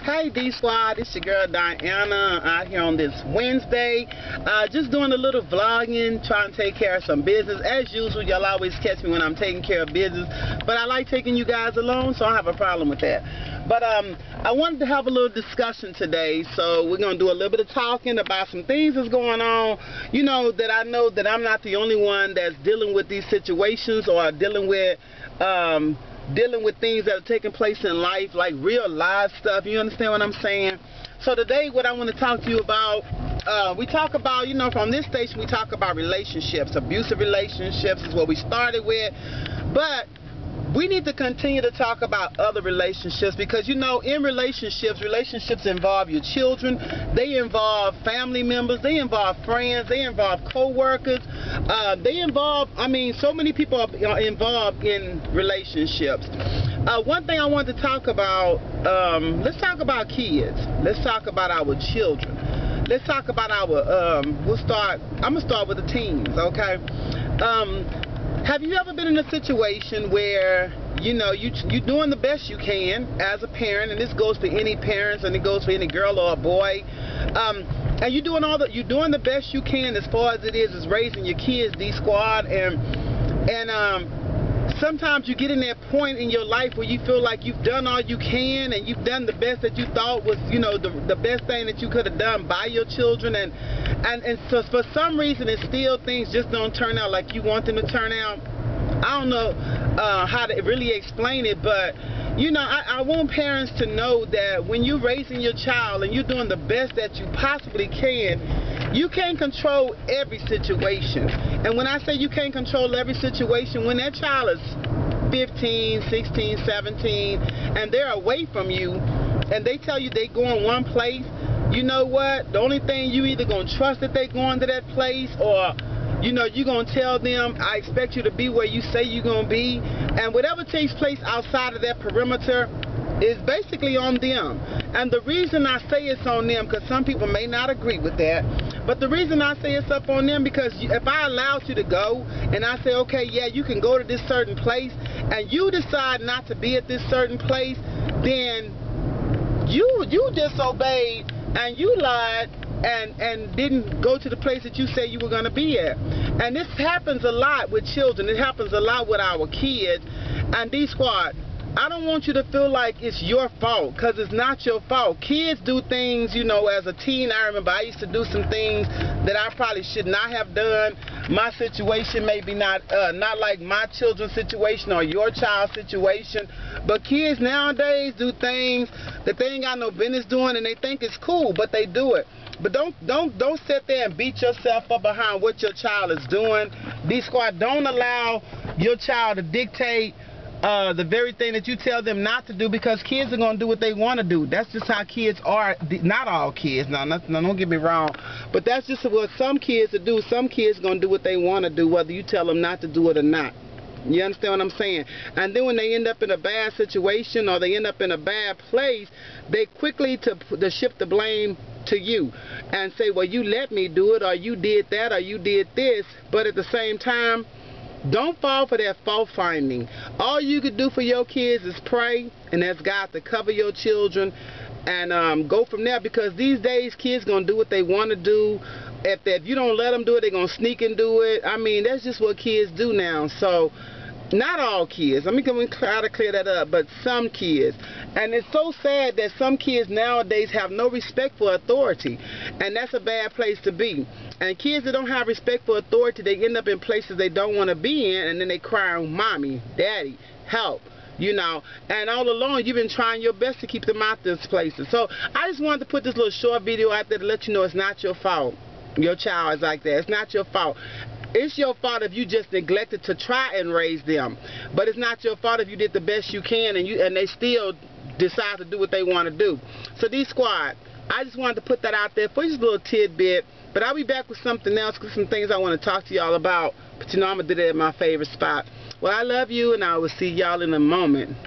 Hey D Squad, it's your girl Diana out here on this Wednesday. Just doing a little vlogging, trying to take care of some business. As usual, y'all always catch me when I'm taking care of business. But I like taking you guys along, so I don't have a problem with that. But I wanted to have a little discussion today, so we're going to do a little bit of talking about some things that's going on. You know that I'm not the only one that's dealing with these situations or dealing with things that are taking place in life, like real live stuff. You understand what I'm saying? So today what I want to talk to you about, we talk about, you know, from this station we talk about relationships. Abusive relationships is what we started with, but we need to continue to talk about other relationships, because you know, in relationships involve your children, they involve family members, they involve friends, they involve co-workers, they involve, I mean, so many people are involved in relationships. One thing I want to talk about, let's talk about kids. Let's talk about our children. Let's talk about our, I'm gonna start with the teens, okay? Have you ever been in a situation where, you know, you're doing the best you can as a parent, and this goes for any parents, and it goes for any girl or a boy, and you're doing the best you can as far as it is raising your kids, D Squad, and sometimes you get in that point in your life where you feel like you've done all you can, and you've done the best that you thought was, you know, the best thing that you could have done by your children, and so for some reason it's still things just don't turn out like you want them to turn out. I don't know how to really explain it, but you know, I want parents to know that when you're raising your child and you're doing the best that you possibly can, you can't control every situation. And when I say you can't control every situation, when that child is 15, 16, 17, and they're away from you, and they tell you they going one place, you know what? The only thing, you either going to trust that they going to that place, or you know, you're going to tell them, I expect you to be where you say you're going to be. And whatever takes place outside of that perimeter is basically on them. And the reason I say it's on them, because some people may not agree with that, but the reason I say it's up on them, because if I allowed you to go, and I say, okay, yeah, you can go to this certain place, and you decide not to be at this certain place, then you disobeyed, and you lied, and didn't go to the place that you said you were going to be at. And this happens a lot with children. It happens a lot with our kids. And D Squad, I don't want you to feel like it's your fault, because it's not your fault. Kids do things, you know, as a teen, I remember I used to do some things that I probably should not have done. My situation maybe not like my children's situation or your child's situation, but kids nowadays do things that they ain't got no business doing, and they think it's cool, but they do it. But don't sit there and beat yourself up behind what your child is doing. D Squad, don't allow your child to dictate the very thing that you tell them not to do, because kids are going to do what they want to do. That's just how kids are. Not all kids, now don't get me wrong, but that's just what some kids do. Some kids are going to do what they want to do, whether you tell them not to do it or not. You understand what I'm saying? And then when they end up in a bad situation, or they end up in a bad place, they quickly to shift the blame to you and say, well, you let me do it, or you did that, or you did this. But at the same time, don't fall for that fault finding. All you could do for your kids is pray and ask God to cover your children, and go from there, because these days kids gonna do what they want to do. If you don't let them do it, they're gonna sneak and do it. I mean, that's just what kids do now. So not all kids, let me try to clear that up, but some kids. And it's so sad that some kids nowadays have no respect for authority, and that's a bad place to be. And kids that don't have respect for authority, they end up in places they don't want to be in, and then they cry on mommy, daddy, help. You know, and all along you've been trying your best to keep them out those places. So I just wanted to put this little short video out there to let you know it's not your fault. Your child is like that. It's not your fault. It's your fault if you just neglected to try and raise them. But it's not your fault if you did the best you can, and they still decide to do what they want to do. So D Squad, I just wanted to put that out there for just a little tidbit. But I'll be back with something else, with some things I want to talk to y'all about. But you know, I'm going to do that at my favorite spot. Well, I love you, and I will see y'all in a moment.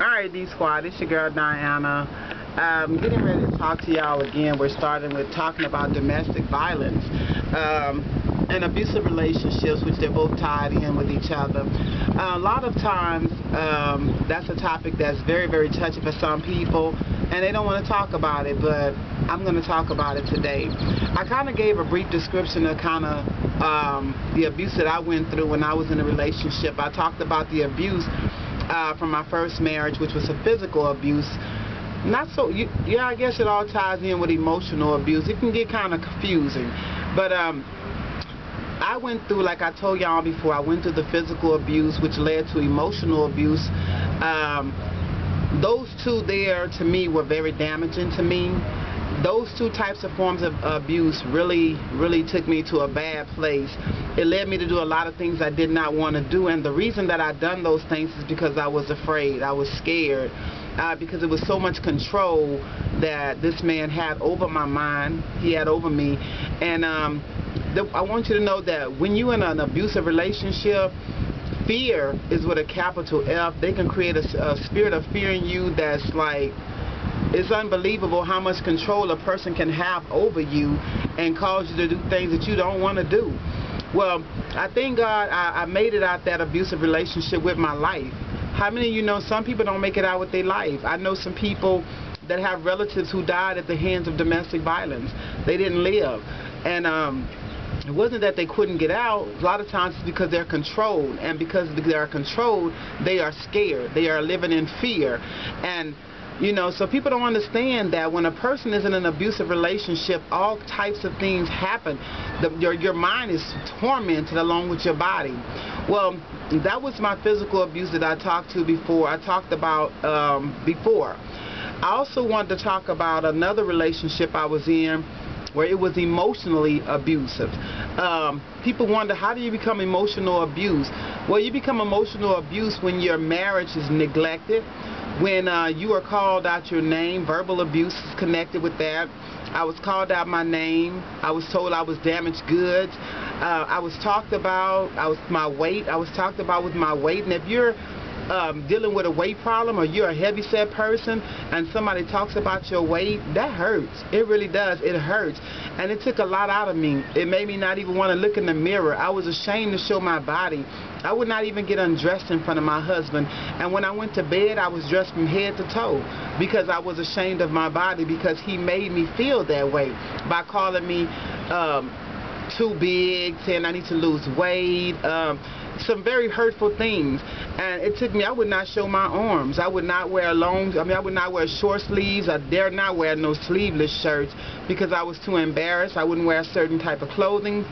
Alright, D Squad, it's your girl Diana. Getting ready to talk to y'all again. We're starting with talking about domestic violence. and abusive relationships, which they're both tied in with each other. A lot of times, that's a topic that's very, very touchy for some people, and they don't want to talk about it, but I'm going to talk about it today. I kind of gave a brief description of kind of the abuse that I went through when I was in a relationship. I talked about the abuse from my first marriage, which was a physical abuse. Not so, yeah, I guess it all ties in with emotional abuse. It can get kind of confusing. But I went through, like I told y'all before, I went through the physical abuse, which led to emotional abuse. Those two there, to me, were very damaging to me. Those two types of forms of abuse really took me to a bad place. It led me to do a lot of things I did not want to do, and the reason that I done those things is because I was afraid. I was scared. Because it was so much control that this man had over my mind, he had over me. And I want you to know that when you're in an abusive relationship, fear is with a capital F. They can create a spirit of fear in you that's like, it's unbelievable how much control a person can have over you and cause you to do things that you don't want to do. Well, I thank God I made it out that abusive relationship with my life. How many of you know some people don't make it out with their life? I know some people that have relatives who died at the hands of domestic violence. They didn't live. And it wasn't that they couldn't get out. A lot of times it's because they're controlled. And because they are controlled, they are scared. They are living in fear. And you know, so people don't understand that when a person is in an abusive relationship, all types of things happen. Your mind is tormented along with your body. Well, that was my physical abuse that I talked to before. I talked about before. I also wanted to talk about another relationship I was in where it was emotionally abusive. People wonder, how do you become emotional abuse? Well, you become emotional abuse when your marriage is neglected, when you are called out your name. Verbal abuse is connected with that. I was called out my name. I was told I was damaged goods. I was talked about. I was talked about with my weight. And if you're dealing with a weight problem, or you're a heavy-set person and somebody talks about your weight, that hurts. It really does. It hurts. And it took a lot out of me. It made me not even want to look in the mirror. I was ashamed to show my body. I would not even get undressed in front of my husband. And when I went to bed, I was dressed from head to toe because I was ashamed of my body, because he made me feel that way by calling me too big, saying I need to lose weight, some very hurtful things. And it took me, I would not show my arms. I would not wear I would not wear short sleeves. I dare not wear no sleeveless shirts because I was too embarrassed. I wouldn't wear a certain type of clothing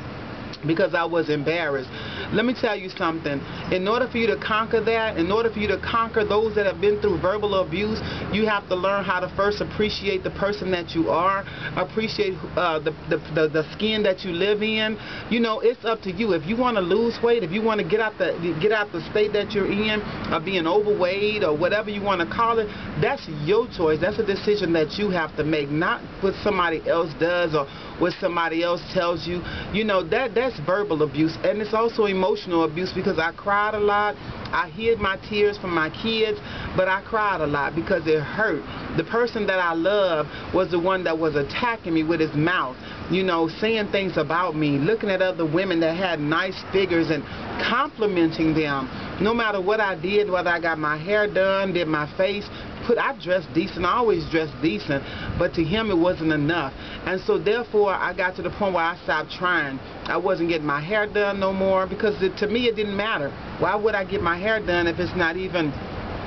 because I was embarrassed. Let me tell you something. In order for you to conquer that, in order for you to conquer those that have been through verbal abuse, you have to learn how to first appreciate the person that you are, appreciate the skin that you live in. You know, it's up to you. If you want to lose weight, if you want to get out the state that you're in, of being overweight or whatever you want to call it, that's your choice. That's a decision that you have to make, not what somebody else does or what somebody else tells you. You know, that's verbal abuse. And it's also emotional abuse, because I cried a lot. I hid my tears from my kids, but I cried a lot because it hurt. The person that I loved was the one that was attacking me with his mouth, you know, saying things about me, looking at other women that had nice figures and complimenting them. No matter what I did, whether I got my hair done, did my face, I dressed decent. I always dressed decent, but to him it wasn't enough. And so therefore I got to the point where I stopped trying. I wasn't getting my hair done no more, because to me it didn't matter. Why would I get my hair done if it's not even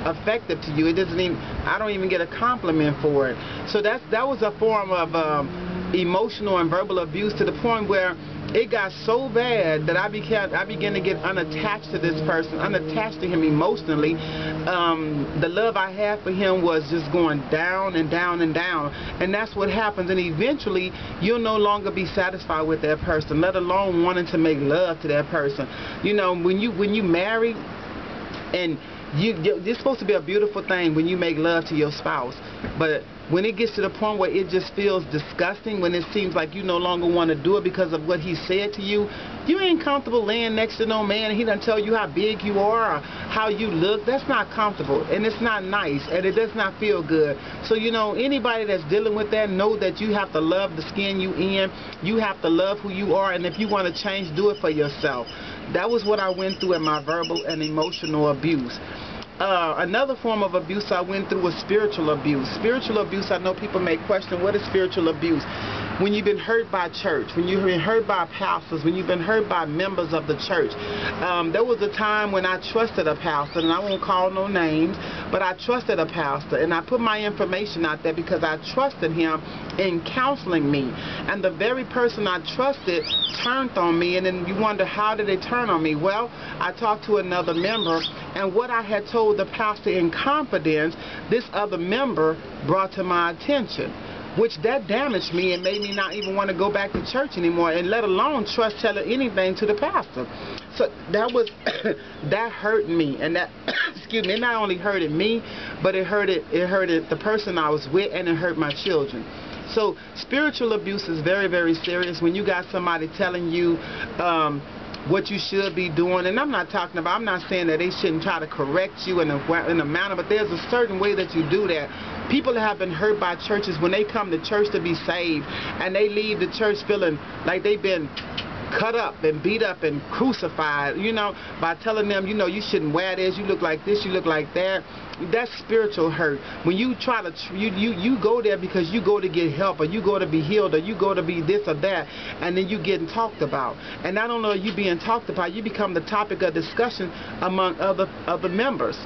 effective to you? It doesn't even, I don't even get a compliment for it. So that was a form of emotional and verbal abuse, to the point where it got so bad that I began to get unattached to this person, unattached to him emotionally. The love I had for him was just going down and down and down. And that's what happens. And eventually, you'll no longer be satisfied with that person, let alone wanting to make love to that person. You know, when you marry and It's supposed to be a beautiful thing when you make love to your spouse, but when it gets to the point where it just feels disgusting, when it seems like you no longer want to do it because of what he said to you, you ain't comfortable laying next to no man and he doesn't tell you how big you are or how you look. That's not comfortable, and it's not nice, and it does not feel good. So, you know, anybody that's dealing with that, know that you have to love the skin you in. You have to love who you are, and if you want to change, do it for yourself. That was what I went through in my verbal and emotional abuse. Another form of abuse I went through was spiritual abuse. Spiritual abuse, I know people may question, what is spiritual abuse? When you've been hurt by church, when you've been hurt by pastors, when you've been hurt by members of the church. There was a time when I trusted a pastor, and I won't call no names, but I trusted a pastor, and I put my information out there because I trusted him in counseling me. And the very person I trusted turned on me, and then you wonder, how did they turn on me? Well, I talked to another member, and what I had told the pastor in confidence, this other member brought to my attention, which that damaged me and made me not even want to go back to church anymore, and let alone trust telling anything to the pastor. So that was that hurt me, and that excuse me, it not only hurted me, but it hurted the person I was with, and it hurt my children. So spiritual abuse is very, very serious when you got somebody telling you what you should be doing. And I'm not saying that they shouldn't try to correct you in a manner, but there's a certain way that you do that. People that have been hurt by churches, when they come to church to be saved, and they leave the church feeling like they've been cut up and beat up and crucified, you know, by telling them, you know, you shouldn't wear this, you look like this, you look like that. That's spiritual hurt. When you try to, you go there because you go to get help, or you go to be healed, or you go to be this or that, and then you getting talked about. And not only are you being talked about, you become the topic of discussion among other members.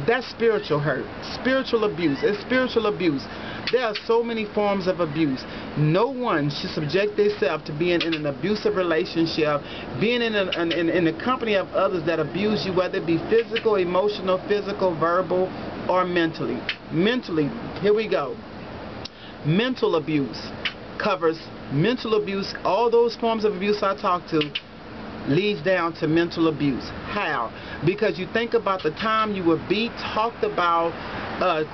That's spiritual hurt. Spiritual abuse. It's spiritual abuse. There are so many forms of abuse. No one should subject themselves to being in an abusive relationship, being in the company of others that abuse you, whether it be physical, emotional, verbal, or mentally. Mentally, here we go. Mental abuse covers mental abuse. All those forms of abuse I talked to leads down to mental abuse. How? Because you think about the time you were beat, talked about,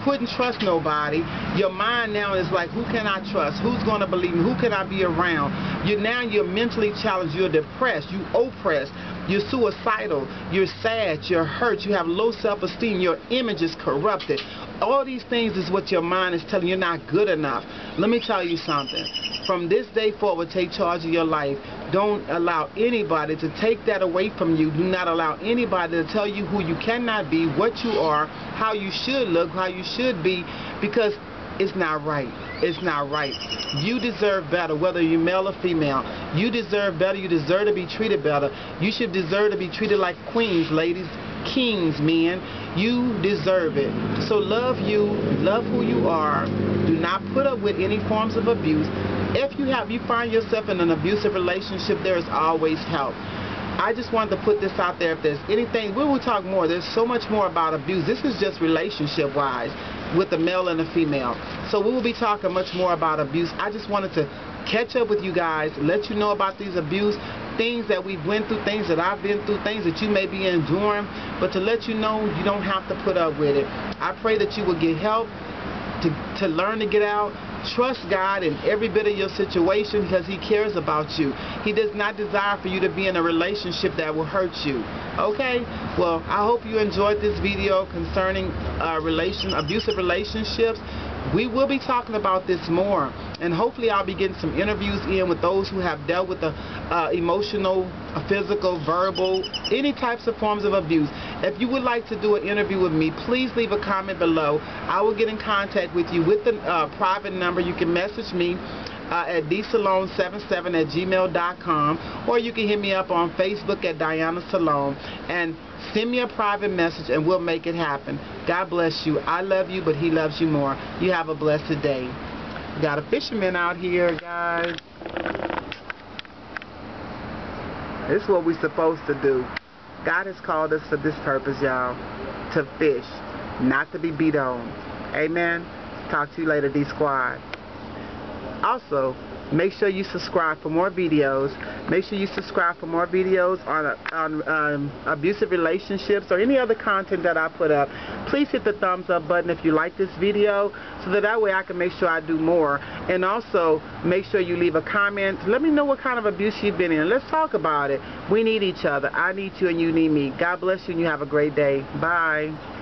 couldn't trust nobody. Your mind now is like, who can I trust? Who's going to believe me? Who can I be around? You're mentally challenged. You're depressed. You oppressed. You're suicidal. You're sad. You're hurt. You have low self-esteem. Your image is corrupted. All these things is what your mind is telling you. You're not good enough. Let me tell you something. From this day forward, take charge of your life. Don't allow anybody to take that away from you. Do not allow anybody to tell you who you cannot be, what you are, how you should look, how you should be, because it's not right. It's not right. You deserve better, whether you're male or female. You deserve better. You deserve to be treated better. You should deserve to be treated like queens, ladies, kings, men. You deserve it. So love you. Love who you are. Do not put up with any forms of abuse. If you find yourself in an abusive relationship, there is always help. I just wanted to put this out there. If there's anything, we will talk more. There's so much more about abuse. This is just relationship-wise with the male and the female. So we will be talking much more about abuse. I just wanted to catch up with you guys, let you know about these abuse, things that we've went through, things that I've been through, things that you may be enduring, but to let you know you don't have to put up with it. I pray that you will get help to learn to get out. Trust God in every bit of your situation, because He cares about you. He does not desire for you to be in a relationship that will hurt you. Okay? Well, I hope you enjoyed this video concerning abusive relationships. We will be talking about this more, and hopefully I'll be getting some interviews in with those who have dealt with the emotional, physical, verbal, any types of forms of abuse. If you would like to do an interview with me, please leave a comment below. I will get in contact with you with the private number. You can message me at dsalone77@gmail.com, or you can hit me up on Facebook at Diana Salone and send me a private message, and we'll make it happen. God bless you. I love you, but He loves you more. You have a blessed day. We got a fisherman out here, guys. This is what we're supposed to do. God has called us for this purpose, y'all. To fish, not to be beat on. Amen. Talk to you later, D Squad. Also, Make sure you subscribe for more videos. Make sure you subscribe for more videos on abusive relationships or any other content that I put up. Please hit the thumbs up button if you like this video, so that way I can make sure I do more. And also make sure you leave a comment. Let me know what kind of abuse you've been in. Let's talk about it. We need each other. I need you and you need me. God bless you and you have a great day. Bye.